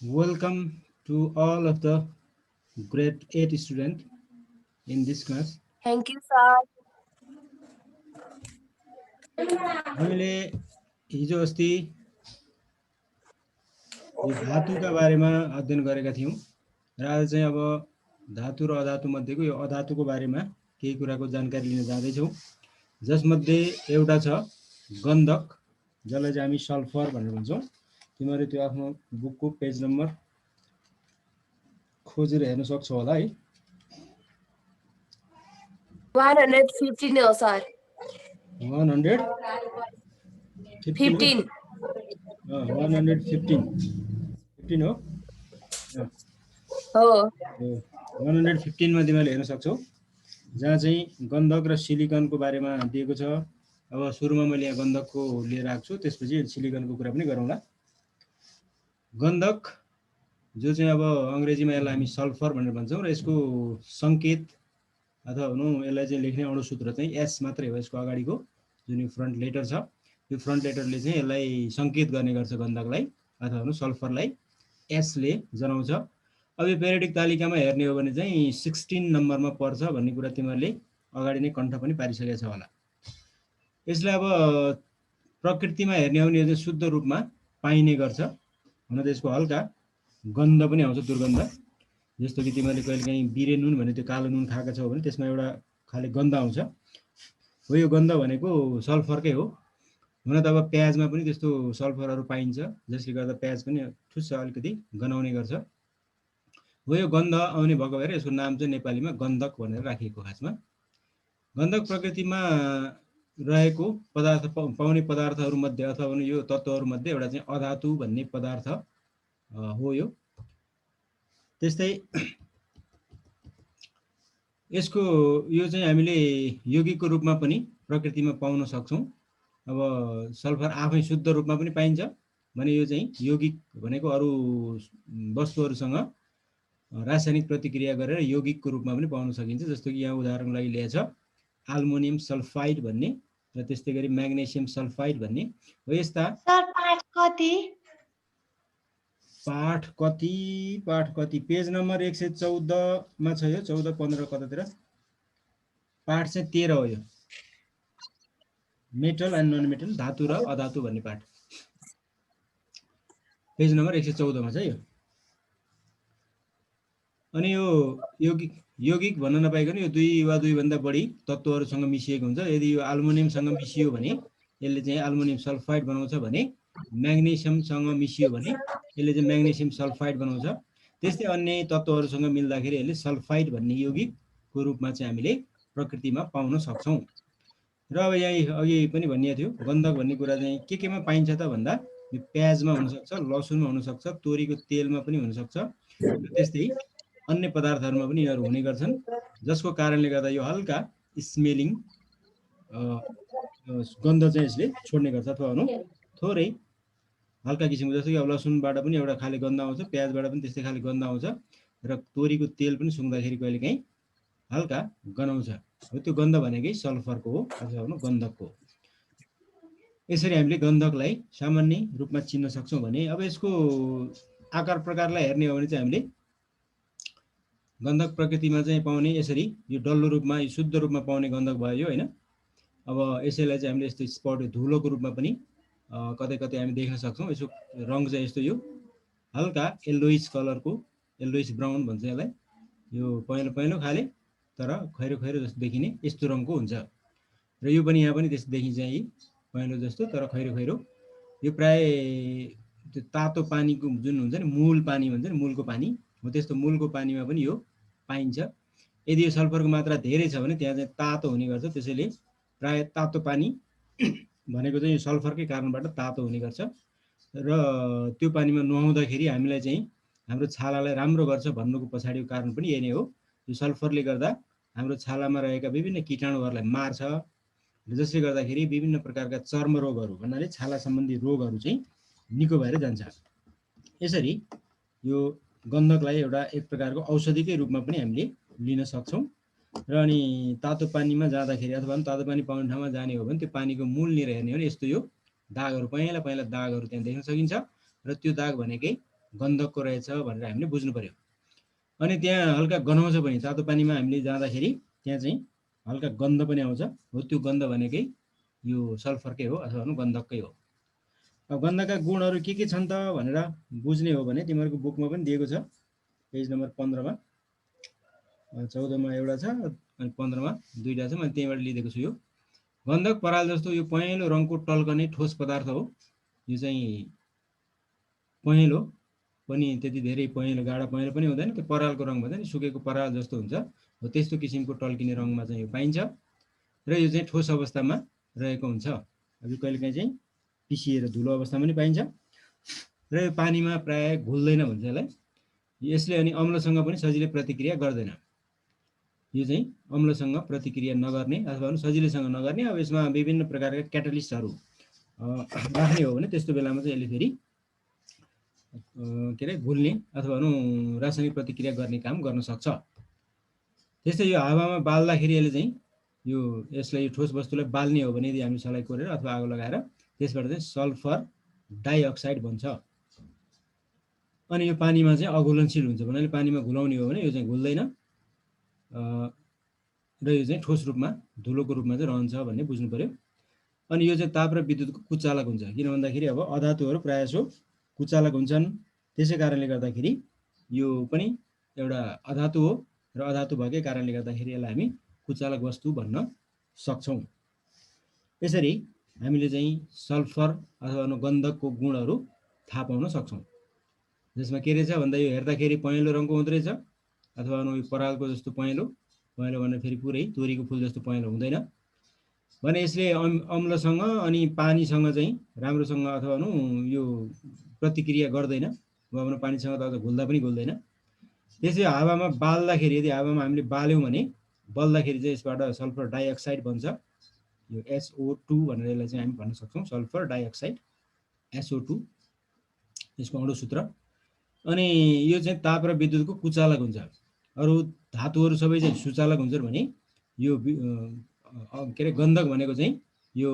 Welcome to all of the grade 8 student in this class. Thank you, sir. हामीले हिजो अस्ति यो धातुका बारेमा अध्ययन गरेका थियौं र आज चाहिँ अब धातु र अधातु मध्येको यो अधातुको बारेमा केही कुराको जानकारी लिन जाँदैछौँ। जसमध्ये एउटा छ गन्धक, जसलाई चाहिँ हामी सल्फर भनेर भन्छौँ। तिमीहरू त्यो आफ्नो बुकको पेज नम्बर खोजेर हेर्न सक्छौ होला है। 115 हो सर। 115 15 हो। हो 115 मा तिमीले हेर्न सक्छौ, जहाँ चाहिँ गन्धक र सिलिकनको बारेमा दिएको छ। अब सुरुमा मैले यहाँ गन्धकको लिएर आएको छु, त्यसपछि सिलिकनको कुरा पनि गरौँला। गन्धक जो चाहिँ अब अंग्रेजीमा यसलाई हामी सल्फर भनेर भन्छौँ र यसको संकेत अथवा भनौँ यसलाई चाहिँ लेख्ने अणुसूत्र चाहिँ एस मात्रै हो। यसको अगाडिको जुन यो फ्रन्ट लेटर छ, यो फ्रन्ट लेटरले चाहिँ यसलाई संकेत गर्ने गर्छ गन्धकलाई अथवा भनौँ सल्फरलाई एस ले जनाउँछ। अब यो पेरियोडिक तालिकामा हेर्ने हो भने चाहिँ 16 नम्बरमा पर्छ भन्ने कुरा तिमीहरूले अगाडि नै कण्ठ पनि पारिसकेका छ होला। यसलाई अब प्रकृतिमा हेर्ने हो भने चाहिँ शुद्ध रूपमा पाइने गर्छ। हुन त यसको हल्का गन्ध पनि आउँछ, दुर्गन्ध। जस्तो कि तिमीहरूले कहिलेकाहीँ बिरे नुन भने त्यो कालो नुन खाएका छौ भने त्यसमा एउटा खाले गन्ध आउँछ, हो यो गन्ध भनेको सल्फरकै हो। हुन त अब प्याजमा पनि त्यस्तो सल्फरहरू पाइन्छ, जसले गर्दा प्याज पनि ठुस्स अलिकति गनाउने गर्छ। हो यो गन्ध आउने भएको भएर यसको नाम चाहिँ नेपालीमा गन्धक भनेर राखिएको। खासमा गन्धक प्रकृतिमा रहेको पदार्थ पाउने पदार्थहरू मध्ये अथवा भने यो तत्त्वहरू मध्ये एउटा चाहिँ अधातु भन्ने पदार्थ हो यो। त्यस्तै यसको यो चाहिँ हामीले यौगिकको रूपमा पनि प्रकृतिमा पाउन सक्छौं। अब सल्फर आफै शुद्ध रूपमा पनि पाइन्छ भने यो चाहिँ यौगिक भनेको अरू वस्तुहरूसँग रासायनिक प्रतिक्रिया गरेर यौगिकको रूपमा पनि पाउन सकिन्छ। जस्तो कि यहाँ उदाहरणको लागि लिएछ एल्युमिनियम सल्फाइड भन्ने र त्यस्तै गरी म्याग्नेसियम सल्फाइड भन्ने हो। यस्ता सर पाठ कति पेज नम्बर 114 मा छ यो। 14 15 कतातिर पाठ चाहिँ 13 हो यो, मेटल एन्ड नन मेटल, धातु र अधातु भन्ने पाठ पेज नम्बर 114 मा छ यो। अनि यो यौगिक भन्न नपाइकन यो दुई वा दुई भन्दा बढी तत्त्वहरूसँग मिसिएको हुन्छ। यदि यो एल्युमिनियमसँग मिसियो भने यसले चाहिँ एल्युमिनियम सल्फाइड बनाउँछ भने म्याग्नेसियमसँग मिसियो भने यसले चाहिँ म्याग्नेसियम सल्फाइड बनाउँछ। त्यस्तै अन्य तत्त्वहरूसँग मिल्दाखेरि यसले सल्फाइड भन्ने यौगिकको रूपमा चाहिँ हामीले प्रकृतिमा पाउन सक्छौं। र अब यहाँ अघि पनि भनिएको थियो गन्धक भन्ने कुरा चाहिँ केमा पाइन्छ त भन्दा यो प्याजमा हुन सक्छ, लसुनमा हुन सक्छ, तोरीको तेलमा पनि हुन सक्छ, त्यस्तै अन्य पदार्थहरूमा पनि यिनीहरू हुने गर्छन्, जसको कारणले गर्दा यो हल्का स्मेलिङ गन्ध चाहिँ यसले छोड्ने गर्छ। अथवा भनौँ थोरै हल्का किसिमको, जस्तो कि अब लसुनबाट पनि एउटा खाले गन्ध आउँछ, प्याजबाट पनि त्यस्तै खाले गन्ध आउँछ र तोरीको तेल पनि सुँघ्दाखेरि कहिलेकाहीँ हल्का गनाउँछ। हो त्यो गन्ध भनेकै सल्फरको हो अथवा भनौँ गन्धकको हो। यसरी हामीले गन्धकलाई सामान्य रूपमा चिन्न सक्छौं भने अब यसको आकार प्रकारलाई हेर्ने हो भने चाहिँ हामीले गन्धक प्रकृतिमा चाहिँ पाउने यसरी यो डल्लो रूपमा यो शुद्ध रूपमा पाउने गन्धक भयो हैन। अब यसैलाई चाहिँ हामीले यस्तो स्पट धुलोको रूपमा पनि कतै कतै हामी देख्न सक्छौं। यसको रङ चाहिँ यस्तो यो हल्का येल्लोइश कलरको, येल्लोइश ब्राउन भन्छ यसलाई। यो पहेँलो पहेँलो खाले तर खैरो खैरो जस्तो देखिने यस्तो रङको हुन्छ। र यो पनि यहाँ पनि त्यस्तो देखिन्छ, यही पहेँलो जस्तो तर खैरो खैरो। यो प्राय त्यो तातो पानीको जुन हुन्छ नि मूल पानी भन्छ नि, मूलको पानी हो, त्यस्तो मूलको पानीमा पनि यो पाइन्छ। यदि यो सल्फरको मात्रा धेरै छ भने त्यहाँ चाहिँ तातो हुने गर्छ, त्यसैले प्राय तातो पानी भनेको चाहिँ यो सल्फरकै कारणबाट तातो हुने गर्छ। र त्यो पानीमा नुहाउँदाखेरि हामीलाई चाहिँ हाम्रो छालालाई राम्रो गर्छ भन्नुको पछाडिको कारण पनि यही नै हो। यो सल्फरले गर्दा हाम्रो छालामा रहेका विभिन्न कीटाणुहरूलाई मार्छ, जसले गर्दाखेरि विभिन्न प्रकारका चर्म रोगहरू भन्नाले छाला सम्बन्धी रोगहरू चाहिँ निको भएर जान्छ। यसरी यो गन्धकलाई एउटा एक प्रकारको औषधिकै रूपमा पनि हामीले लिन सक्छौं। र अनि तातो पानीमा जाँदाखेरि अथवा तातो पानी पाउने ठाउँमा जाने हो भने त्यो पानीको मूलनिर हेर्ने हो भने यस्तो यो दागहरू पहेँला पहेँला दागहरू त्यहाँ देख्न सकिन्छ। र त्यो दाग भनेकै गन्धकको रहेछ भनेर हामीले बुझ्नु पर्यो। अनि त्यहाँ हल्का गनाउँछ पनि, तातो पानीमा हामीले जाँदाखेरि त्यहाँ चाहिँ हल्का गन्ध पनि आउँछ। हो त्यो गन्ध भनेकै यो सल्फरकै हो अथवा गन्धककै हो। अब गन्धका गुणहरू के छन् त भनेर बुझ्ने हो भने तिमीहरूको बुकमा पनि दिएको छ, पेज नम्बर 15 मा 14 मा एउटा छ अनि 15 मा दुईटा छ। मैले त्यहीँबाट लिइदिएको छु। यो गन्धक पराल जस्तो यो पहेँलो रङको टल्कने ठोस पदार्थ हो। यो चाहिँ पहेँलो पनि, त्यति धेरै पहेँलो गाढा पहेँलो पनि हुँदैन, त्यो परालको रङ भन्छ नि, सुकेको पराल जस्तो हुन्छ। हो त्यस्तो किसिमको टल्किने रङमा चाहिँ यो पाइन्छ र यो चाहिँ ठोस अवस्थामा रहेको हुन्छ। अब यो कहिलेकाहीँ चाहिँ पिसिएर धुलो अवस्थामा पनि पाइन्छ र यो पानीमा प्राय घुल्दैन भन्छ यसलाई। यसले अनि अम्लसँग पनि सजिलै प्रतिक्रिया गर्दैन। यो चाहिँ अम्लसँग प्रतिक्रिया नगर्ने अथवा सजिलैसँग नगर्ने। अब यसमा विभिन्न प्रकारका क्याटालिस्टहरू राख्ने हो भने त्यस्तो बेलामा चाहिँ यसले फेरि के अरे घुल्ने अथवा रासायनिक प्रतिक्रिया गर्ने काम गर्न सक्छ। त्यस्तै यो हावामा बाल्दाखेरि यसले चाहिँ यसलाई ठोस वस्तुलाई बाल्ने हो भने यदि हामी सलाई कोरेर अथवा आगो लगाएर त्यसबाट चाहिँ सल्फर डाइअक्साइड बन्छ। अनि यो पानीमा चाहिँ अघुलनशील हुन्छ भन्नाले पानीमा घुलाउने हो भने यो चाहिँ घुल्दैन र यो चाहिँ ठोस रूपमा धुलोको रूपमा चाहिँ रहन्छ भन्ने बुझ्नु पर्यो। अनि यो चाहिँ ताप र विद्युतको कुचालक हुन्छ, किन भन्दाखेरि अब अधातुहरू प्रायःसो कुचालक हुन्छन्। त्यसै कारणले गर्दाखेरि यो पनि एउटा अधातु हो र अधातु भएकै कारणले गर्दाखेरि यसलाई हामी कुचालक वस्तु भन्न सक्छौँ। यसरी हामीले चाहिँ सल्फर अथवा गन्धकको गुणहरू थाहा पाउन सक्छौँ। जसमा के रहेछ भन्दा यो हेर्दाखेरि पहेँलो रङको हुँदो रहेछ अथवा यो परालको जस्तो पहेँलो भने फेरि पुरै तोरीको फुल जस्तो पहेँलो हुँदैन भने यसले अम्लसँग अनि पानीसँग चाहिँ राम्रोसँग अथवा यो प्रतिक्रिया गर्दैन। अब पानीसँग त घुल्दा पनि घुल्दैन। त्यसै हावामा बाल्दाखेरि यदि हावामा हामीले बाल्यौँ भने बल्दाखेरि चाहिँ यसबाट सल्फर डाइअक्साइड बन्छ। यो SO2 भनेर यसलाई चाहिँ हामी भन्न सक्छौँ, सल्फर डाइअक्साइड SO2 यसको अणुसूत्र। अनि यो चाहिँ ताप र विद्युतको कुचालक हुन्छ। अरू धातुहरू सबै चाहिँ सुचालक हुन्छन् भने यो के अरे गन्धक भनेको चाहिँ यो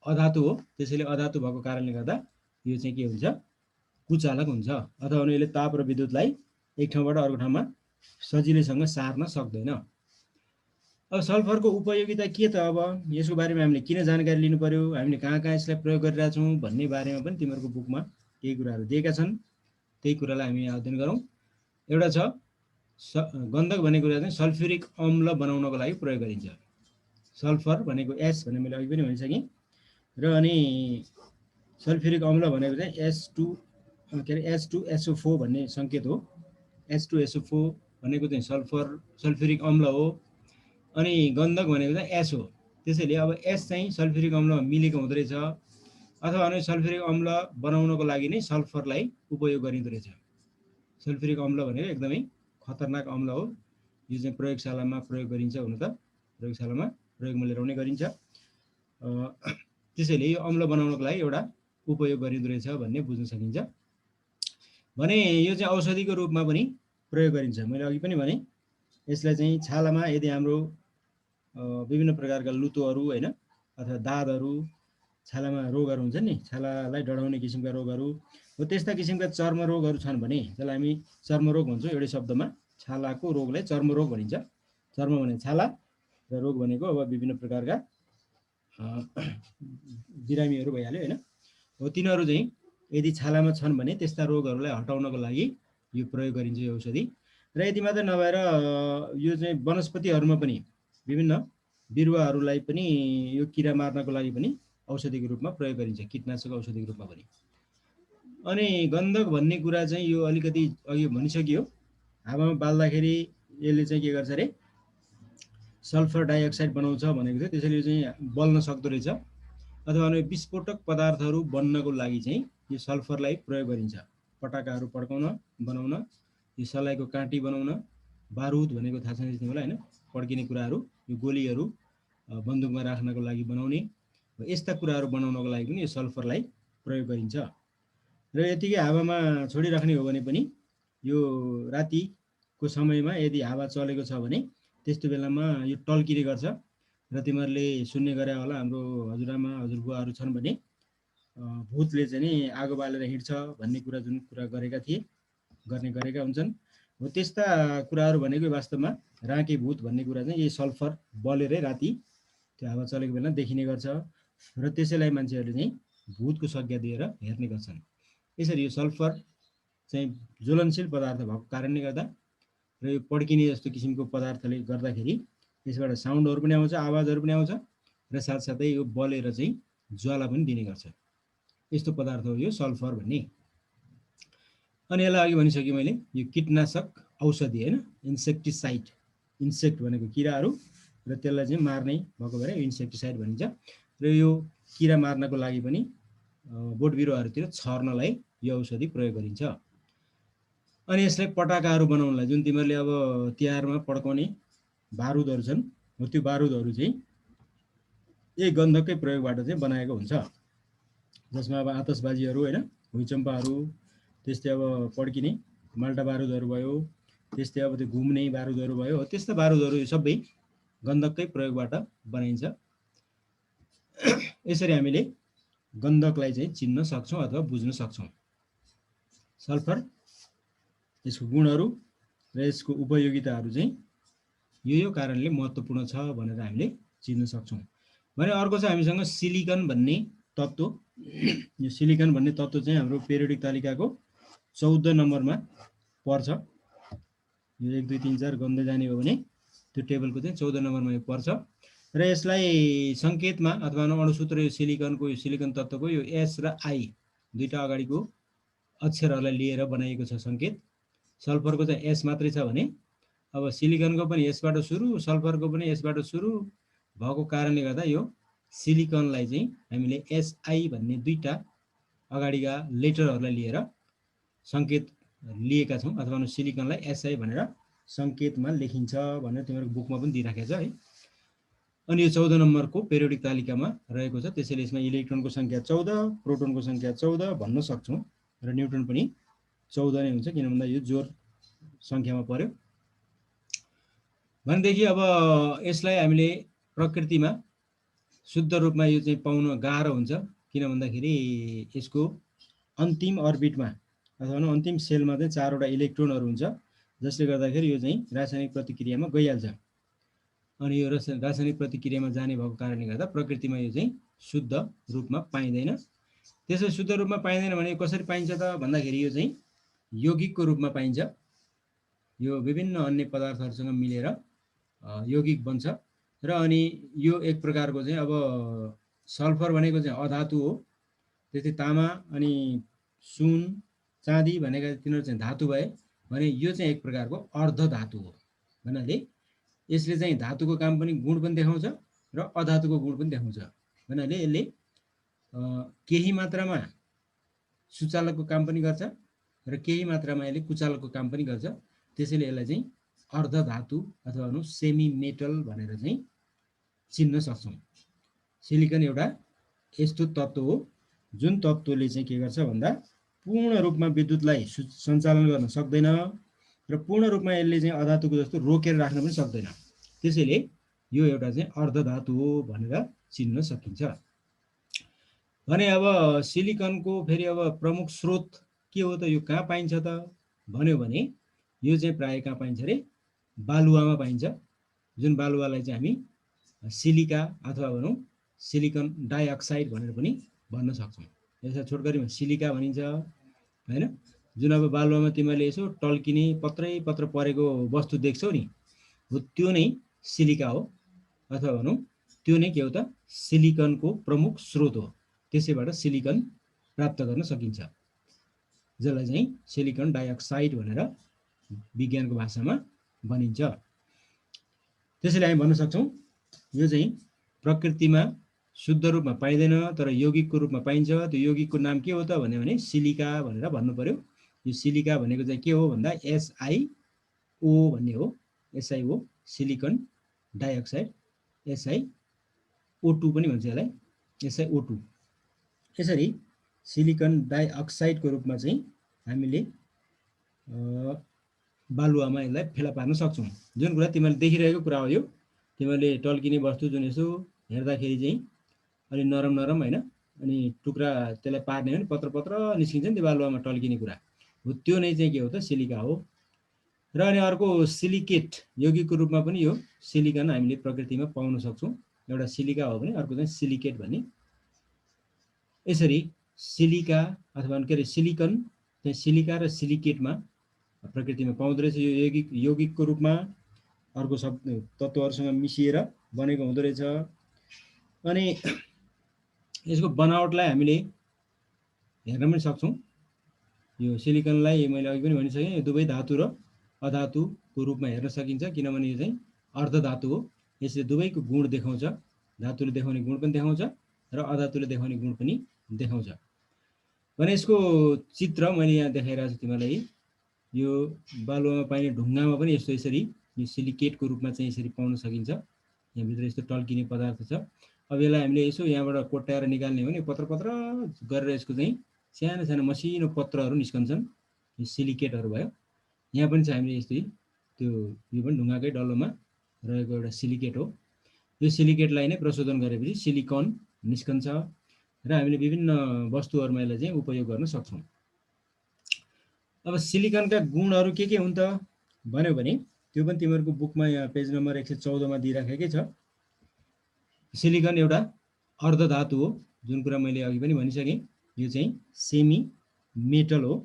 अधातु हो। त्यसैले अधातु भएको कारणले गर्दा यो चाहिँ के हुन्छ, कुचालक हुन्छ अथवा यसले ताप र विद्युतलाई एक ठाउँबाट अर्को ठाउँमा सजिलैसँग सार्न सक्दैन। अब सल्फरको उपयोगिता के त, अब यसको बारेमा हामीले किन जानकारी लिनु पर्यो, हामीले कहाँ कहाँ यसलाई प्रयोग गरिरहेछौँ भन्ने बारेमा पनि तिमीहरूको बुकमा केही कुराहरू दिएका छन्। त्यही कुरालाई हामी अध्ययन गरौँ। एउटा छ गन्धक भनेको कुरा चाहिँ सल्फ्युरिक अम्ल बनाउनको लागि प्रयोग गरिन्छ। सल्फर भनेको S भने मैले अघि पनि भनिसकेँ र अनि सल्फ्युरिक अम्ल भनेको चाहिँ H2SO4 भन्ने सङ्केत हो। H2SO4 भनेको चाहिँ सल्फ्युरिक अम्ल हो। अनि गन्धक भनेको चाहिँ S हो। त्यसैले अब S चाहिँ सल्फ्युरिक अम्लमा मिलेको हुँदो रहेछ अथवा अनि सल्फ्युरिक अम्ल बनाउनको लागि नै सल्फरलाई उपयोग गरिँदो रहेछ। सल्फ्युरिक अम्ल भनेको एकदमै खतरनाक अम्ल हो। यो चाहिँ प्रयोगशालामा प्रयोग गरिन्छ, हुन त प्रयोगशालामा प्रयोगमा लिएर आउने गरिन्छ। त्यसैले यो अम्ल बनाउनको लागि एउटा उपयोग गरिँदो रहेछ भन्ने बुझ्न सकिन्छ। भने यो चाहिँ औषधिको रूपमा पनि प्रयोग गरिन्छ। मैले अघि पनि भने यसलाई चाहिँ छालामा यदि हाम्रो विभिन्न प्रकारका लुतोहरू होइन अथवा दादहरू, छालामा रोगहरू हुन्छन् नि, छालालाई डढाउने किसिमका रोगहरू हो, त्यस्ता किसिमका चर्म रोगहरू छन् भने त्यसलाई हामी चर्मरोग भन्छौँ। एउटै शब्दमा छालाको रोगलाई चर्मरोग भनिन्छ। चर्म भनेको छाला र रोग भनेको अब विभिन्न प्रकारका बिरामीहरू भइहाल्यो होइन। हो तिनीहरू चाहिँ यदि छालामा छन् भने त्यस्ता रोगहरूलाई हटाउनको लागि यो प्रयोग गरिन्छ यो औषधि। र यति मात्र नभएर यो चाहिँ वनस्पतिहरूमा पनि विभिन्न बिरुवाहरूलाई पनि यो किरा मार्नको लागि पनि औषधिको रूपमा प्रयोग गरिन्छ, कीटनाशक औषधिको रूपमा पनि। अनि गन्धक भन्ने कुरा चाहिँ यो अलिकति अघि भनिसकियो। हावामा बाल्दाखेरि यसले चाहिँ के गर्छ अरे सल्फर डाइअक्साइड बनाउँछ भनेको थियो। त्यसैले यो चाहिँ बल्न सक्दो रहेछ अथवा विस्फोटक पदार्थहरू बन्नको लागि चाहिँ यो सल्फरलाई प्रयोग गरिन्छ। पटाकाहरू पड्काउन बनाउन, यो सलाइको काँटी बनाउन, बारुद भनेको थाहा छ तिमीलाई होइन, पड्किने कुराहरू, यो गोलीहरू बन्दुकमा राख्नको लागि बनाउने, यस्ता कुराहरू बनाउनको लागि पनि यो सल्फरलाई प्रयोग गरिन्छ। र यतिकै हावामा छोडिराख्ने हो भने पनि यो रातिको समयमा यदि हावा चलेको छ भने त्यस्तो बेलामा यो टल्किने गर्छ। र तिमीहरूले सुन्ने गरे होला, हाम्रो हजुरआमा हजुरबुवाहरू छन् भने भूतले चाहिँ नि आगो बालेर हिँड्छ भन्ने कुरा जुन कुरा गर्ने गरेका हुन्छन् हो त्यस्ता कुराहरू भनेको वास्तवमा राँके भूत भन्ने कुरा चाहिँ यही सल्फर बलेरै राति त्यो हावा चलेको बेला देखिने गर्छ र त्यसैलाई मान्छेहरूले चाहिँ भूतको संज्ञा दिएर हेर्ने गर्छन्। यसरी यो सल्फर चाहिँ ज्वलनशील पदार्थ भएको कारणले गर्दा र यो पड्किने जस्तो किसिमको पदार्थले गर्दाखेरि यसबाट साउन्डहरू पनि आउँछ, आवाजहरू पनि आउँछ र साथसाथै यो बलेर चाहिँ ज्वाला पनि दिने गर्छ। यस्तो पदार्थ हो यो सल्फर भन्ने। अनि यसलाई अघि भनिसकेँ मैले, यो कीटनाशक औषधि होइन, इन्सेक्टिसाइड। इन्सेक्ट भनेको किराहरू र त्यसलाई चाहिँ मार्ने भएको भएर इन्सेक्टिसाइड भनिन्छ र यो किरा मार्नको लागि पनि बोट बिरुवाहरूतिर छर्नलाई यो औषधि प्रयोग गरिन्छ। अनि यसलाई पटाकाहरू बनाउनलाई जुन तिमीहरूले अब तिहारमा पड्काउने बारुदहरू छन् हो त्यो बारुदहरू चाहिँ यही गन्धकै प्रयोगबाट चाहिँ बनाएको हुन्छ, जसमा अब आतसबाजीहरू होइन, भुइँचम्पाहरू, त्यस्तै अब पड्किने माल्टा बारुदहरू भयो, त्यस्तै अब त्यो घुम्ने बारुदहरू भयो, त्यस्ता बारुदहरू सबै गन्धककै प्रयोगबाट बनाइन्छ। यसरी हामीले गन्धकलाई चाहिँ चिन्न सक्छौँ अथवा बुझ्न सक्छौँ। सल्फर, यसको गुणहरू र यसको उपयोगिताहरू चाहिँ यो कारणले महत्त्वपूर्ण छ भनेर हामीले चिन्न सक्छौँ। भने अर्को छ हामीसँग सिलिकन भन्ने तत्त्व। यो सिलिकन भन्ने तत्त्व चाहिँ हाम्रो पेरियोडिक तालिकाको 14 नम्बरमा पर्छ। यो 1 2 3 4 गर्दै जाने हो भने त्यो टेबलको चाहिँ 14 नम्बरमा यो पर्छ र यसलाई सङ्केतमा अथवा अणुसूत्र यो सिलिकन तत्त्वको यो एस र आई दुईटा अगाडिको अक्षरहरूलाई लिएर बनाइएको छ सङ्केत। सल्फरको चाहिँ एस मात्रै छ भने अब सिलिकनको पनि यसबाट सुरु, सल्फरको पनि यसबाट सुरु भएको कारणले गर्दा यो सिलिकनलाई चाहिँ हामीले एसआई भन्ने दुईटा अगाडिका लेटरहरूलाई लिएर सङ्केत लिएका छौँ, अथवा सिलिकनलाई एसआई भनेर सङ्केतमा लेखिन्छ भनेर तिमीहरूको बुकमा पनि दिइराखेको छ है। अनि यो 14 नम्बरको पेरियोडिक तालिकामा रहेको छ, त्यसैले यसमा इलेक्ट्रोनको सङ्ख्या 14, प्रोटोनको सङ्ख्या 14 भन्न सक्छौँ र न्युट्रोन पनि 14 नै हुन्छ, किन भन्दा यो जोड सङ्ख्यामा पर्यो। भनेदेखि अब यसलाई हामीले प्रकृतिमा शुद्ध रूपमा यो चाहिँ पाउन गाह्रो हुन्छ, किन भन्दाखेरि यसको अन्तिम अर्बिटमा अथवा अन्तिम सेलमा चाहिँ 4वटा इलेक्ट्रोनहरू हुन्छ, जसले गर्दाखेरि यो चाहिँ रासायनिक प्रतिक्रियामा गइहाल्छ। अनि यो रासायनिक प्रतिक्रियामा जाने भएको कारणले गर्दा प्रकृतिमा यो चाहिँ शुद्ध रूपमा पाइँदैन। त्यसै शुद्ध रूपमा पाइँदैन भने कसरी पाइन्छ त भन्दाखेरि यो चाहिँ यौगिकको रूपमा पाइन्छ। यो विभिन्न अन्य पदार्थहरूसँग मिलेर यौगिक बन्छ र अनि यो एक प्रकारको चाहिँ अब सल्फर भनेको चाहिँ अधातु हो, त्यस्तै तामा अनि सुन चाँदी भनेका तिनीहरू चाहिँ धातु भए भने यो चाहिँ एक प्रकारको अर्ध धातु हो। भन्नाले यसले चाहिँ धातुको काम पनि गुण पनि देखाउँछ र अधातुको गुण पनि देखाउँछ। भन्नाले यसले केही मात्रामा सुचालकको काम पनि गर्छ र केही मात्रामा यसले कुचालकको काम पनि गर्छ। त्यसैले यसलाई चाहिँ अर्ध धातु अथवा सेमी मेटल भनेर चाहिँ चिन्न सक्छौँ। सिलिकन एउटा यस्तो तत्त्व हो जुन तत्त्वले चाहिँ के गर्छ भन्दा पूर्ण रूपमा विद्युतलाई सञ्चालन गर्न सक्दैन र पूर्ण रूपमा यसले चाहिँ अधातुको जस्तो रोकेर राख्न पनि सक्दैन। त्यसैले यो एउटा चाहिँ अर्ध धातु हो भनेर चिन्न सकिन्छ। भने अब सिलिकनको फेरि अब प्रमुख स्रोत के हो त, यो कहाँ पाइन्छ त भन्यो भने यो चाहिँ प्राय कहाँ पाइन्छ अरे, बालुवामा पाइन्छ। जुन बालुवालाई चाहिँ हामी सिलिका अथवा भनौँ सिलिकन डाइअक्साइड भनेर पनि भन्न सक्छौँ। यसलाई छोटकरीमा सिलिका भनिन्छ होइन। जुन अब बालुवामा तिमीले यसो टल्किने पत्र परेको वस्तु देख्छौ नि, हो त्यो नै सिलिका हो, अथवा भनौँ त्यो नै के हो त सिलिकनको प्रमुख स्रोत हो। त्यसैबाट सिलिकन प्राप्त गर्न सकिन्छ, जसलाई चाहिँ सिलिकन डाइअक्साइड भनेर विज्ञानको भाषामा भनिन्छ। त्यसैले हामी भन्न सक्छौँ यो चाहिँ प्रकृतिमा शुद्ध रूपमा पाइँदैन तर यौगिकको रूपमा पाइन्छ। त्यो यौगिकको नाम के हो त भन्यो भने सिलिका भनेर भन्नु पर्यो। यो सिलिका भनेको चाहिँ के हो भन्दा SiO भन्ने हो, SiO सिलिकन डाइअक्साइड, SiO2 पनि भन्छ यसलाई, SiO2। यसरी सिलिकन डाइअक्साइडको रूपमा चाहिँ हामीले बालुवामा यसलाई फेला पार्न सक्छौँ। जुन कुरा तिमीले देखिरहेको कुरा हो, यो तिमीले टल्किने वस्तु जुन यसो हेर्दाखेरि चाहिँ अलि नरम नरम होइन, अनि टुक्रा त्यसलाई पार्ने हो भने पत्र पत्र निस्किन्छ नि त्यो बालुवामा टल्किने कुरा हो, त्यो नै चाहिँ के हो त सिलिका हो। र अनि अर्को सिलिकेट यौगिकको रूपमा पनि यो सिलिकन हामीले प्रकृतिमा पाउन सक्छौँ। एउटा सिलिका हो भने अर्को चाहिँ सिलिकेट भन्ने। यसरी सिलिका अथवा के अरे सिलिकन चाहिँ सिलिका र सिलिकेटमा प्रकृतिमा पाउँदो रहेछ। यो यौगिकको रूपमा अर्को शब्द तत्त्वहरूसँग मिसिएर बनेको हुँदो रहेछ। अनि यसको बनावटलाई हामीले हेर्न पनि सक्छौँ। यो सिलिकनलाई मैले अघि पनि भनिसकेँ, दुवै धातु र अधातुको रूपमा हेर्न सकिन्छ, किनभने यो चाहिँ अर्धधातु हो। यसले दुवैको गुण देखाउँछ, धातुले देखाउने गुण पनि देखाउँछ र अधातुले देखाउने गुण पनि देखाउँछ। भने यसको चित्र मैले यहाँ देखाइरहेको छु तिमीलाई। यो बालुवामा पाइने ढुङ्गामा पनि यस्तो यसरी यो सिलिकेटको रूपमा चाहिँ यसरी पाउन सकिन्छ। यहाँभित्र यस्तो टल्किने पदार्थ छ। अब यसलाई हामीले यसो यहाँबाट कोट्याएर निकाल्ने हो भने पत्र पत्र गरेर यसको चाहिँ सानो सानो मसिनो पत्रहरू निस्कन्छन्, यो सिलिकेटहरू भयो। यहाँ पनि छ हामीले यस्तै त्यो यो पनि ढुङ्गाकै डल्लोमा रहेको एउटा सिलिकेट हो। यो सिलिकेटलाई नै प्रशोधन गरेपछि सिलिकन निस्कन्छ र हामीले विभिन्न वस्तुहरूमा यसलाई चाहिँ उपयोग गर्न सक्छौँ। अब सिलिकनका गुणहरू के हुन् त भन्यो भने त्यो पनि तिमीहरूको बुकमा यहाँ पेज नम्बर 114 मा दिइराखेकै छ। सिलिकन एउटा अर्धधातु हो, जुन कुरा मैले अघि पनि भनिसकेँ। यो चाहिँ सेमी मेटल हो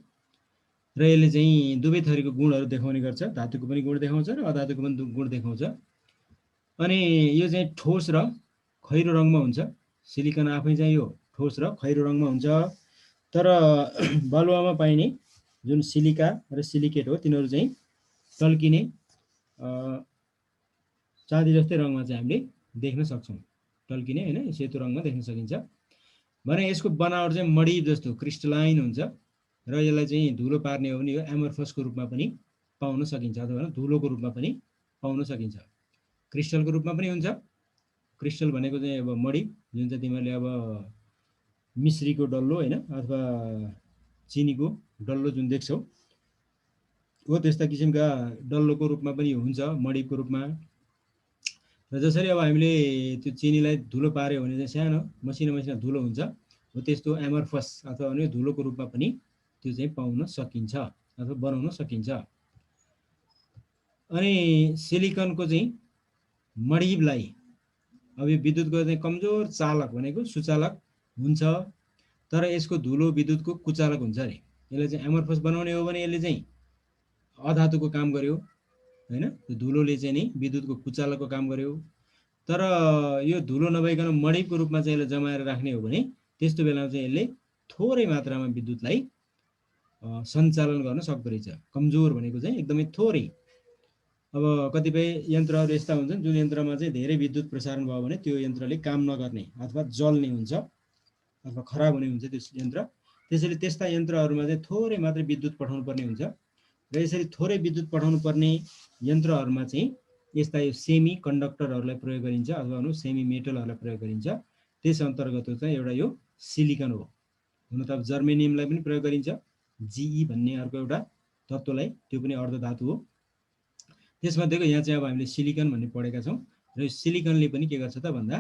र यसले चाहिँ दुवै थरीको गुणहरू देखाउने गर्छ, धातुको पनि गुण देखाउँछ र अधातुको पनि गुण देखाउँछ। अनि यो चाहिँ ठोस र खैरो रङमा हुन्छ। सिलिकन आफै चाहिँ यो ठोस र खैरो रङमा हुन्छ। तर बालुवामा पाइने जुन सिलिका र सिलिकेट हो तिनीहरू चाहिँ टल्किने चाँदी जस्तै रङमा चाहिँ हामीले देख्न सक्छौँ। टल्किने हैन, सेतो रङमा देख्न सकिन्छ। भने यसको बनावट चाहिँ मडी जस्तो क्रिस्टलाइन हुन्छ र यसलाई चाहिँ धुलो पार्ने हो भने यो एमर्फसको रूपमा पनि पाउन सकिन्छ, अथवा धुलोको रूपमा पनि पाउन सकिन्छ। क्रिस्टलको रूपमा पनि हुन्छ। क्रिस्टल भनेको चाहिँ अब मडी, जुन चाहिँ तिमीहरूले अब मिश्रीको डल्लो हैन अथवा चिनीको डल्लो जुन देख्छौ हो त्यस्ता किसिमका डल्लोको रूपमा पनि हुन्छ, मडीको रूपमा। र जसरी अब हामीले त्यो चिनीलाई धुलो पार्यो भने चाहिँ सानो मसिनो मसिनो धुलो हुन्छ, हो त्यस्तो एमर्फस अथवा भने धुलोको रूपमा पनि त्यो चाहिँ पाउन सकिन्छ अथवा बनाउन सकिन्छ। अनि सिलिकनको चाहिँ मडीलाई अब यो विद्युतको चाहिँ कमजोर चालक भनेको सुचालक हुन्छ, तर यसको धुलो विद्युतको कुचालक हुन्छ अरे। यसले चाहिँ एमर्फस बनाउने हो भने यसले चाहिँ अधातुको काम गर्यो हैन, धुलोले चाहिँ नि विद्युतको कुचालकको काम गर्यो। तर यो धुलो नभइकन मडीको रूपमा चाहिँ यसलाई जमाएर राख्ने हो भने त्यस्तो बेलामा चाहिँ यसले थोरै मात्रामा विद्युतलाई सञ्चालन गर्न सक्दो रहेछ। कमजोर भनेको चाहिँ एकदमै थोरै। अब कतिपय यन्त्रहरू यस्ता हुन्छन् जुन यन्त्रमा चाहिँ धेरै विद्युत प्रसारण भयो भने त्यो यन्त्रले काम नगर्ने अथवा जल्ने हुन्छ अथवा खराब हुने हुन्छ त्यो यन्त्र। त्यसैले त्यस्ता यन्त्रहरूमा चाहिँ थोरै मात्रै विद्युत पठाउनु पर्ने हुन्छ र यसरी थोरै विद्युत पठाउनु पर्ने यन्त्रहरूमा चाहिँ यस्ता यो सेमी कन्डक्टरहरूलाई प्रयोग गरिन्छ अथवा सेमी मेटलहरूलाई प्रयोग गरिन्छ। त्यस अन्तर्गत चाहिँ एउटा यो सिलिकन हो। हुन त अब जर्मेनियमलाई पनि प्रयोग गरिन्छ, जिई भन्ने अर्को एउटा तत्त्वलाई, त्यो पनि अर्धधातु हो। त्यसमध्येको यहाँ चाहिँ अब हामीले सिलिकन भन्ने पढेका छौँ र यो सिलिकनले पनि के गर्छ त भन्दा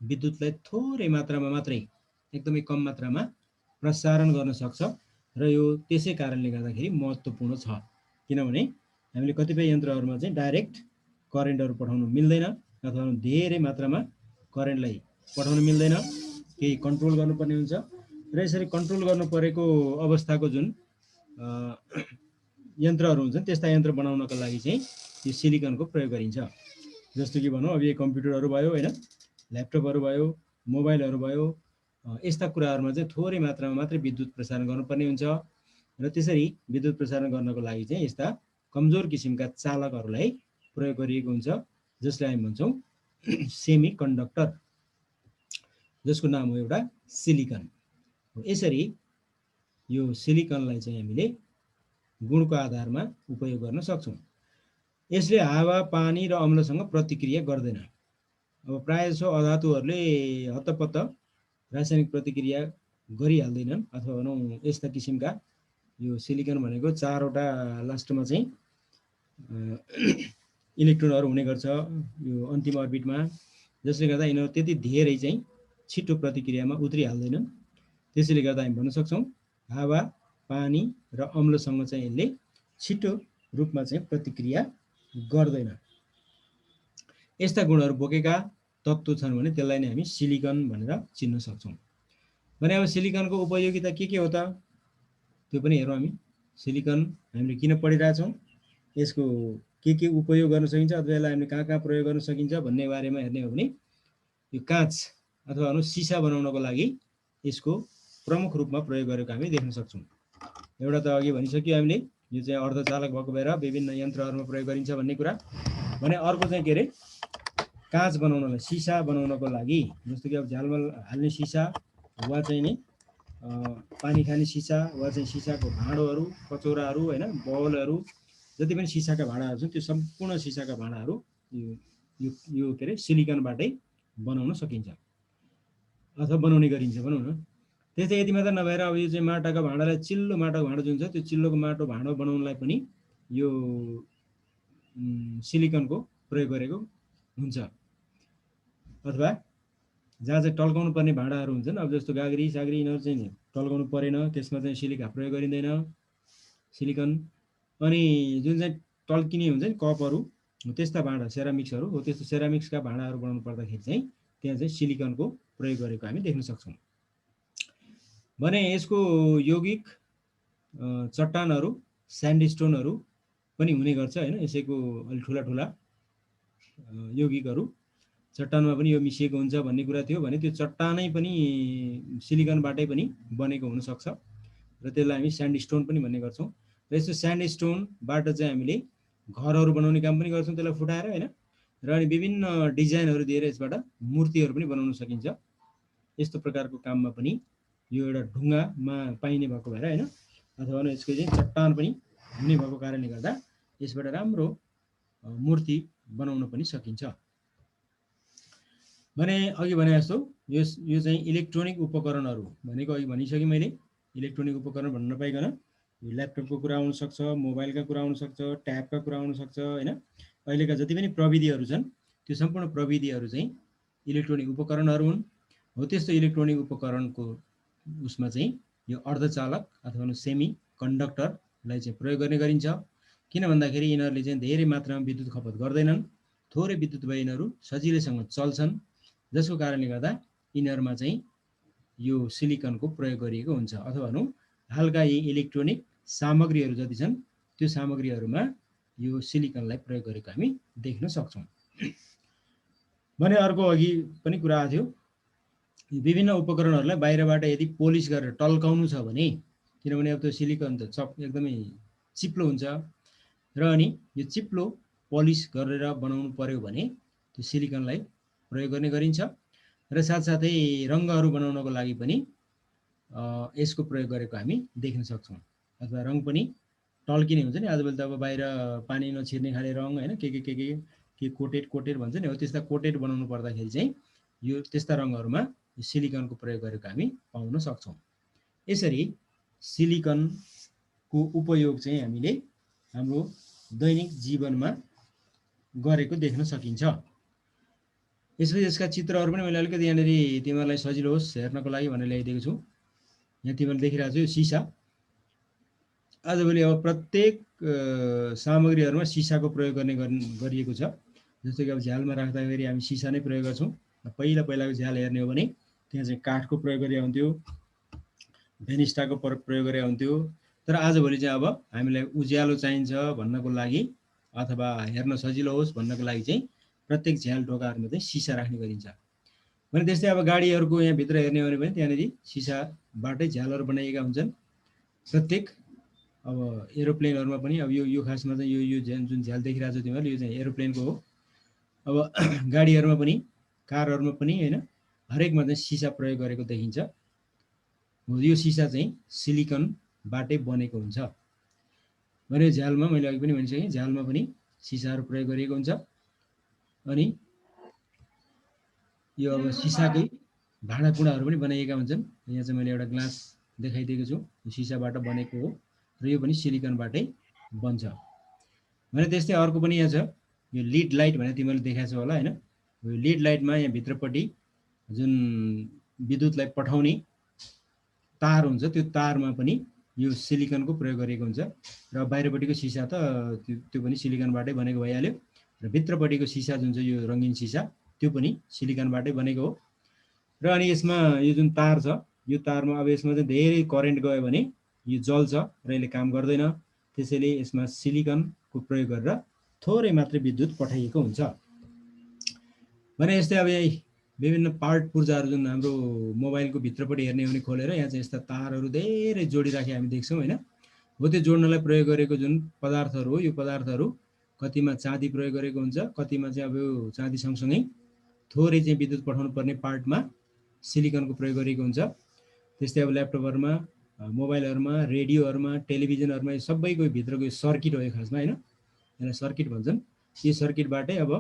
विद्युतलाई थोरै मात्रामा मात्रै, एकदमै कम मात्रामा प्रसारण गर्न सक्छ र यो त्यसै कारणले गर्दाखेरि महत्त्वपूर्ण छ। किनभने हामीले कतिपय यन्त्रहरूमा चाहिँ डाइरेक्ट करेन्टहरू पठाउनु मिल्दैन अथवा धेरै मात्रामा करेन्टलाई पठाउनु मिल्दैन, केही कन्ट्रोल गर्नुपर्ने हुन्छ र यसरी कन्ट्रोल गर्नु परेको अवस्थाको जुन यन्त्रहरू हुन्छन् त्यस्ता यन्त्र बनाउनको लागि चाहिँ यो सिलिकनको प्रयोग गरिन्छ। जस्तो कि भनौँ अब यो कम्प्युटरहरू भयो हैन, ल्यापटपहरू भयो, मोबाइलहरू भयो, यस्ता कुराहरूमा चाहिँ थोरै मात्रामा मात्रै विद्युत प्रसारण गर्नुपर्ने हुन्छ र त्यसरी विद्युत प्रसारण गर्नको लागि चाहिँ यस्ता कमजोर किसिमका चालकहरूलाई प्रयोग गरिएको हुन्छ, जसलाई हामी भन्छौँ सेमी कन्डक्टर, जसको नाम हो एउटा सिलिकन। यसरी यो सिलिकनलाई चाहिँ हामीले गुणको आधारमा उपयोग गर्न सक्छौँ। यसले हावा, पानी र अम्लसँग प्रतिक्रिया गर्दैन। अब प्रायः जसो अधातुहरूले हत्तपत्त रासायनिक प्रतिक्रिया गरिहाल्दैनन् अथवा भनौँ यस्ता किसिमका यो सिलिकन भनेको 4 वटा लास्टमा चाहिँ इलेक्ट्रोनहरू हुने गर्छ यो अन्तिम अर्बिटमा, जसले गर्दा यिनीहरू त्यति धेरै चाहिँ छिटो प्रतिक्रियामा उत्रिहाल्दैनन्। त्यसैले गर्दा हामी भन्न सक्छौँ हावा, पानी र अम्लसँग चाहिँ यसले छिटो रूपमा चाहिँ प्रतिक्रिया गर्दैन। यस्ता गुणहरू बोकेका तत्त्व छन् भने त्यसलाई नै हामी सिलिकन भनेर चिन्न सक्छौँ। भने अब सिलिकनको उपयोगिता के हो त, त्यो पनि हेरौँ हामी। सिलिकन हामीले किन पढिरहेछौँ, यसको के उपयोग गर्न सकिन्छ अथवा यसलाई हामीले कहाँ प्रयोग गर्न सकिन्छ भन्ने बारेमा हेर्ने हो भने यो काँच अथवा सिसा बनाउनको लागि यसको प्रमुख रूपमा प्रयोग गरेको हामी देख्न सक्छौँ। एउटा त अघि भनिसक्यो हामीले, यो चाहिँ अर्धचालक भएको भएर विभिन्न यन्त्रहरूमा प्रयोग गरिन्छ भन्ने कुरा। भने अर्को चाहिँ के अरे, काँच बनाउनलाई, सिसा बनाउनको लागि, जस्तो कि अब झ्यालमा हाल्ने सिसा वा चाहिँ नि पानी खाने सिसा वा चाहिँ सिसाको भाँडोहरू, कचौराहरू होइन, बलहरू, जति पनि सिसाका भाँडाहरू छन् त्यो सम्पूर्ण सिसाका भाँडाहरू यो के अरे सिलिकनबाटै बनाउन सकिन्छ अथवा बनाउने गरिन्छ भनौँ न। त्यस्तै यति मात्र नभएर अब यो चाहिँ माटाको भाँडालाई, चिल्लो माटाको भाँडो जुन छ त्यो चिल्लोको माटो भाँडो बनाउनलाई पनि यो सिलिकनको प्रयोग गरेको हुन्छ। अथवा जहाँ चाहिँ टल्काउनु पर्ने भाँडाहरू हुन्छन्, अब जस्तो गाग्री साग्री यिनीहरू चाहिँ टल्काउनु परेन, त्यसमा चाहिँ सिलिका प्रयोग गरिँदैन सिलिकन। अनि जुन चाहिँ टल्किने हुन्छ नि कपहरू, त्यस्ता भाँडा सेरामिक्सहरू हो, त्यस्तो सेरामिक्सका भाँडाहरू बनाउनु पर्दाखेरि चाहिँ त्यहाँ चाहिँ सिलिकनको प्रयोग गरेको हामी देख्न सक्छौँ। भने यसको यौगिक चट्टानहरू, स्यान्डस्टोनहरू पनि हुने गर्छ होइन। यसैको अलिक ठुला ठुला यौगिकहरू चट्टानमा पनि यो मिसिएको हुन्छ भन्ने कुरा थियो। भने त्यो चट्टानै पनि सिलिकनबाटै पनि बनेको हुनसक्छ र त्यसलाई हामी स्यान्डस्टोन पनि भन्ने गर्छौँ। र यस्तो स्यान्डस्टोनबाट चाहिँ हामीले घरहरू बनाउने काम पनि गर्छौँ त्यसलाई फुटाएर होइन। र अनि विभिन्न डिजाइनहरू दिएर यसबाट मूर्तिहरू पनि बनाउन सकिन्छ। यस्तो प्रकारको काममा पनि यो एउटा ढुङ्गामा पाइने भएको भएर होइन, अथवा यसको चाहिँ चट्टान पनि हुने भएको कारणले गर्दा यसबाट राम्रो मूर्ति बनाउन पनि सकिन्छ। भने अघि भने जस्तो यो चाहिँ इलेक्ट्रोनिक उपकरणहरू भनेको अघि भनिसकेँ मैले। इलेक्ट्रोनिक उपकरण भन्न नपाइकन यो ल्यापटपको कुरा आउनसक्छ, मोबाइलका कुरा आउनसक्छ, ट्याबका कुरा आउनसक्छ होइन। अहिलेका जति पनि प्रविधिहरू छन् त्यो सम्पूर्ण प्रविधिहरू चाहिँ इलेक्ट्रोनिक उपकरणहरू हुन्। हो त्यस्तो इलेक्ट्रोनिक उपकरणको उसमा चाहिँ यो अर्धचालक अथवा सेमी कन्डक्टरलाई चाहिँ प्रयोग गर्ने गरिन्छ। किन भन्दाखेरि यिनीहरूले चाहिँ धेरै मात्रामा विद्युत खपत गर्दैनन्, थोरै विद्युत भए यिनीहरू सजिलैसँग चल्छन्, जसको कारणले गर्दा यिनीहरूमा चाहिँ यो सिलिकनको प्रयोग गरिएको हुन्छ। अथवा भनौँ हालका यी इलेक्ट्रोनिक सामग्रीहरू जति छन् त्यो सामग्रीहरूमा यो सिलिकनलाई प्रयोग गरेको हामी देख्न सक्छौँ। भने अर्को अघि पनि कुरा आएको थियो, विभिन्न उपकरणहरूलाई बाहिरबाट यदि पोलिस गरेर टल्काउनु छ भने, किनभने अब त्यो सिलिकन त एकदमै चिप्लो हुन्छ र अनि यो चिप्लो पोलिस गरेर बनाउनु पर्यो भने त्यो सिलिकनलाई प्रयोग गर्ने गरिन्छ। र साथसाथै रङ्गहरू बनाउनको लागि पनि यसको प्रयोग गरेको हामी देख्न सक्छौँ। अथवा रङ पनि टल्किने हुन्छ नि, आजभोलि त अब बाहिर पानी नछिर्ने खाले रङ होइन, के कोटेड भन्छ नि, हो त्यस्ता कोटेड बनाउनु पर्दाखेरि चाहिँ यो त्यस्ता रङहरूमा सिलिकनको प्रयोग गरेको हामी पाउन सक्छौँ। यसरी सिलिकनको उपयोग चाहिँ हामीले हाम्रो दैनिक जीवनमा गरेको देख्न सकिन्छ। यसपछि यसका चित्रहरू पनि मैले अलिकति यहाँनिर तिमीहरूलाई सजिलो होस् हेर्नको लागि भनेर ल्याइदिएको छु। यहाँ तिमीहरूले देखिरहेको छु यो सिसा। आजभोलि अब प्रत्येक सामग्रीहरूमा सिसाको प्रयोग गरिएको छ। जस्तो कि अब झ्यालमा राख्दाखेरि हामी सिसा नै प्रयोग गर्छौँ। पहिलाको झ्याल हेर्ने हो भने त्यहाँ चाहिँ काठको प्रयोग गरे हुन्थ्यो, भेनिस्टाको प्रयोग गरे हुन्थ्यो। तर आजभोलि चाहिँ अब हामीलाई उज्यालो चाहिन्छ भन्नको लागि अथवा हेर्न सजिलो होस् भन्नको लागि चाहिँ प्रत्येक झ्याल ढोकाहरूमा चाहिँ सिसा राख्ने गरिन्छ। भने त्यस्तै अब गाडीहरूको यहाँ भित्र हेर्ने हो भने त्यहाँनिर सिसाबाटै झ्यालहरू बनाइएका हुन्छन्। प्रत्येक अब एरोप्लेनहरूमा पनि अब यो खासमा चाहिँ यो जुन झ्याल देखिरहेको छ तिमीहरूले यो चाहिँ एरोप्लेनको हो। अब गाडीहरूमा पनि कारहरूमा पनि होइन हरेकमा चाहिँ सिसा प्रयोग गरेको देखिन्छ। यो सिसा चाहिँ सिलिकनबाटै बनेको हुन्छ। भने झ्यालमा मैले अघि पनि भनिसकेँ, झ्यालमा पनि सिसाहरू प्रयोग गरिएको हुन्छ। अनि यो अब सिसाकै भाँडाकुँडाहरू पनि बनाइएका हुन्छन्। यहाँ चाहिँ मैले एउटा ग्लास देखाइदिएको छु, यो सिसाबाट बनेको हो र यो पनि सिलिकनबाटै बन्छ। भने त्यस्तै अर्को पनि यहाँ छ, यो लिड लाइट भनेर तिमीहरूले देखाएको छौ होला होइन। यो लिड लाइटमा यहाँ भित्रपट्टि जुन विद्युतलाई पठाउने तार हुन्छ त्यो तारमा पनि यो सिलिकनको प्रयोग गरिएको हुन्छ र बाहिरपट्टिको सिसा त त्यो पनि सिलिकनबाटै बनेको भइहाल्यो र भित्रपट्टिको सिसा जुन चाहिँ यो रङ्गीन सिसा त्यो पनि सिलिकनबाटै बनेको हो र अनि यसमा यो जुन तार छ यो तारमा अब यसमा चाहिँ धेरै करेन्ट गयो भने यो जल्छ र यसले काम गर्दैन त्यसैले यसमा सिलिकनको प्रयोग गरेर थोरै मात्रै विद्युत पठाइएको हुन्छ भने यस्तै अब यही विभिन्न पार्ट पूर्जाहरू जुन हाम्रो मोबाइलको भित्रपट्टि हेर्ने हो भने खोलेर यहाँ चाहिँ यस्ता तारहरू धेरै जोडिराखे हामी देख्छौँ हैन हो त्यो जोड्नलाई प्रयोग गरेको जुन पदार्थहरू हो यो पदार्थहरू कतिमा चाँदी प्रयोग गरेको हुन्छ कतिमा चाहिँ अब यो चाँदी सँगसँगै थोरै चाहिँ विद्युत पठाउनु पर्ने पार्टमा सिलिकनको प्रयोग गरिएको हुन्छ त्यस्तै अब ल्यापटपहरुमा मोबाइलहरुमा रेडियोहरुमा टेलिभिजनहरुमा सबैको भित्रको सर्किट हो यो खासमा हैन यसलाई सर्किट भन्छन् यो सर्किटबाटै अब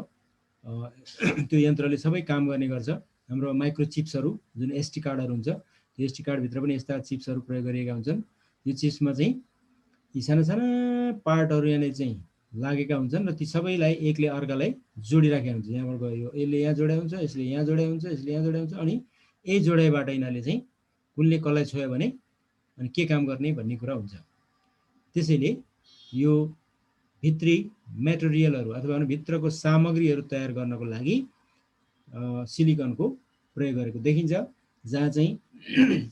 त्यो यन्त्रले सबै काम गर्ने गर्छ हाम्रो माइक्रो चिप्सहरु जुन एसटी कार्डहरु हुन्छ त्यो एसटी कार्ड भित्र पनि यस्ता चिप्सहरु प्रयोग गरिएका हुन्छन् यो चिप्समा चाहिँ यी साना साना पार्टहरु यहाँले चाहिँ लागेका हुन्छन् र ती सबैलाई एकले अर्कालाई जोडिराखेको हुन्छ यहाँबाट गयो यसले यहाँ जोड्या हुन्छ यसले यहाँ जोड्या हुन्छ यसले यहाँ जोड्या हुन्छ अनि यही जोडाइबाट यिनीहरूले चाहिँ कुनले कसलाई छोयो भने अनि के काम गर्ने भन्ने कुरा हुन्छ त्यसैले यो भित्री मेटेरियलहरु अथवा भित्रको सामग्रीहरु तयार गर्नको लागि सिलिकनको प्रयोग गरेको देखिन्छ जहाँ चाहिँ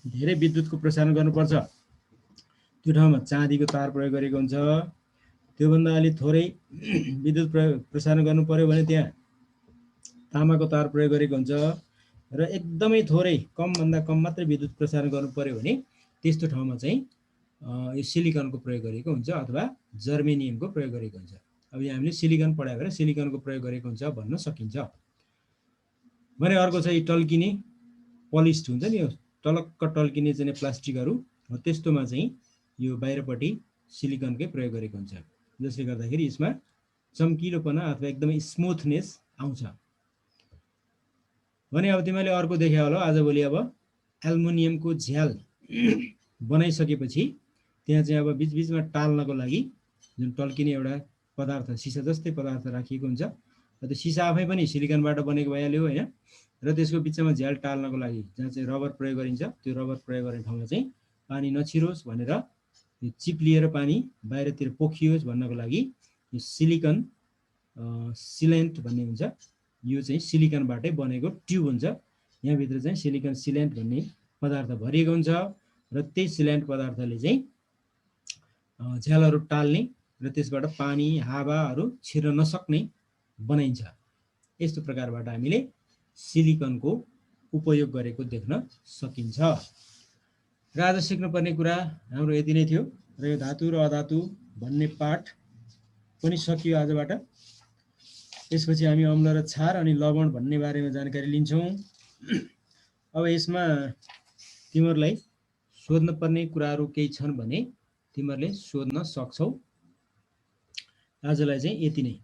धेरै विद्युतको प्रसारण गर्नुपर्छ त्यो ठाउँमा चाँदीको तार प्रयोग गरेको हुन्छ त्योभन्दा अलि थोरै विद्युत प्रसारण गर्नु पर्यो भने त्यहाँ तामाको तार प्रयोग गरेको हुन्छ र एकदमै थोरै कम भन्दा कम मात्रै विद्युत प्रसारण गर्नु पर्यो भने त्यस्तो ठाउँमा चाहिँ यो सिलिकनको प्रयोग गरेको हुन्छ अथवा जर्मेनियमको प्रयोग गरेको हुन्छ अब यहाँ हामीले सिलिकन पढायो भने सिलिकनको प्रयोग गरेको हुन्छ भन्न सकिन्छ भने अर्को चाहिँ टल्किने पोलिस्ड हुन्छ नि यो टलक्क टल्किने चाहिँ प्लास्टिकहरु हो त्यस्तोमा चाहिँ यो बाहिरपट्टि सिलिकनकै प्रयोग गरेको हुन्छ जसले गर्दाखेरि यसमा चम्किलोपना अथवा एकदमै स्मुथनेस आउँछ भने अब तिमीले अर्को देख्या होला आजभोलि अब एल्युमिनियमको झ्याल बनाइसकेपछि त्यहाँ चाहिँ अब बीचबीचमा टाल्नको लागि जुन टल्किने एउटा पदार्थ सिसा जस्तै पदार्थ राखिएको हुन्छ र त्यो सिसा आफै पनि सिलिकनबाट बनेको भइहाल्यो हैन र त्यसको बिचमा झ्याल टाल्नको लागि जहाँ चाहिँ रबर प्रयोग गरिन्छ त्यो रबर प्रयोग गर्ने ठाउँमा चाहिँ पानी नछिरोस् भनेर यो चिप्लिएर पानी बाहिरतिर पोखियोस् भन्नको लागि यो सिलिकन सिलेन्ट भन्ने हुन्छ यो चाहिँ सिलिकनबाटै बनेको ट्युब हुन्छ यहाँ भित्र चाहिँ सिलिकन सिलेन्ट भन्ने पदार्थ भरिएको हुन्छ र त्यही सिलेन्ट पदार्थले चाहिँ झ्यालहरु टाल्ने र त्यसबाट पानी हावाहरु छिर्न नसक्ने बनाइन्छ यस्तो प्रकारबाट हामीले सिलिकनको उपयोग गरेको देख्न सकिन्छ र आज सिक्नुपर्ने कुरा हाम्रो यति नै थियो र यो धातु र अधातु भन्ने पाठ पनि सकियो आजबाट त्यसपछि हामी अम्ल र क्षार अनि लवण भन्ने बारेमा जानकारी लिन्छौं अब यसमा तिमीहरुलाई सोध्न पर्ने कुराहरु केही छन् भने तिमीहरुले सोध्न सक्छौ आजलाई चाहिँ यति नै